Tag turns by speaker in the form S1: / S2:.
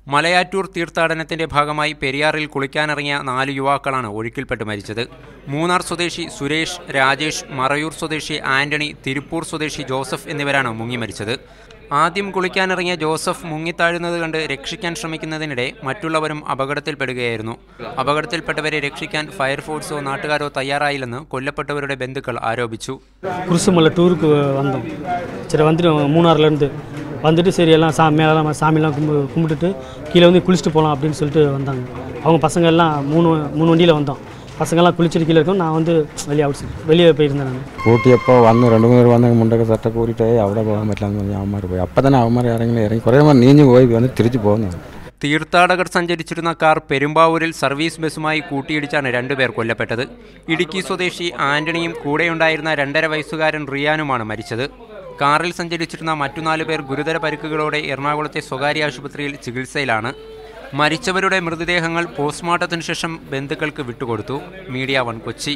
S1: മലയാറ്റൂർ തീർത്ഥാടനത്തിന്റെ ഭാഗമായി പെരിയാറിൽ കുളിക്കാനിറങ്ങിയ 4 യുവാക്കളാണ് ഒഴുക്കിൽപ്പെട്ട് മരിച്ചത്. മൂന്നാർ സ്വദേശി സുരേഷ്, രാജേഷ്, മറയൂർ സ്വദേശി ആന്റണി, തിരുപ്പൂർ സ്വദേശി ജോസഫ് എന്നിവരാണ് മുങ്ങി മരിച്ചത്. ആദ്യം കുളിക്കാനിറങ്ങിയ ജോസഫ് മുങ്ങിത്താഴുന്നത് കണ്ട് രക്ഷിക്കാൻ ശ്രമിക്കുന്നതിനിടെ മറ്റുള്ളവരും അപകടത്തിൽപ്പെടുകയായിരുന്നു. അപകടത്തിൽപ്പെട്ടവരെ രക്ഷിക്കാൻ ഫയർഫോഴ്സോ നാട്ടുകാരോ തയ്യാറായില്ലെന്ന് കൊല്ലപ്പെട്ടവരുടെ ബന്ധുക്കൾ ആരോപിച്ചു.
S2: കുരിശുമല ടൂർക്ക് വന്നோம். சரி வந்துட்டு மூணார்லேருந்து வந்துட்டு சரி எல்லாம் சாமியெல்லாம் கும்பிட்டுட்டு கீழே வந்து குளிச்சுட்டு போகலாம் அப்படின்னு சொல்லிட்டு வந்தாங்க. அவங்க பசங்க எல்லாம் மூணு வண்டியில் வந்தோம். பசங்கள்லாம் குளிச்சுட்டு கீழே இருக்கோம். நான் வந்து வெளியே போயிருந்தேன். நான்
S3: കൂട്ടിയപ്പോൾ വന്ന് 2-3 വന്ന് മുണ്ടൊക്കെ സെറ്റ കൂട്ടിയിട്ട് അവിടെ പോകാൻ പറ്റില്ലെന്ന് പറഞ്ഞാൽ അവന്മാർ പോയി. അപ്പം തന്നെ അവന്മാർ ഇറങ്ങി കുറേ നീഞ്ഞു പോയി വന്ന് തിരിച്ചു പോകുന്നത്.
S1: തീർത്ഥാടകർ സഞ്ചരിച്ചിരുന്ന കാർ പെരുമ്പാവൂരിൽ സർവീസ് ബസ്സുമായി കൂട്ടിയിടിച്ചാണ് 2 പേർ കൊല്ലപ്പെട്ടത്. ഇടുക്കി സ്വദേശി ആന്റണിയും കൂടെയുണ്ടായിരുന്ന 2.5 വയസ്സുകാരൻ റിയാനുമാണ് മരിച്ചത്. കാറിൽ സഞ്ചരിച്ചിരുന്ന മറ്റു 4 പേർ ഗുരുതര പരിക്കുകളോടെ എറണാകുളത്തെ സ്വകാര്യ ആശുപത്രിയിൽ ചികിത്സയിലാണ്. മരിച്ചവരുടെ മൃതദേഹങ്ങൾ പോസ്റ്റ്മോർട്ടത്തിന് ശേഷം ബന്ധുക്കൾക്ക് വിട്ടുകൊടുത്തു. മീഡിയ 1 കൊച്ചി.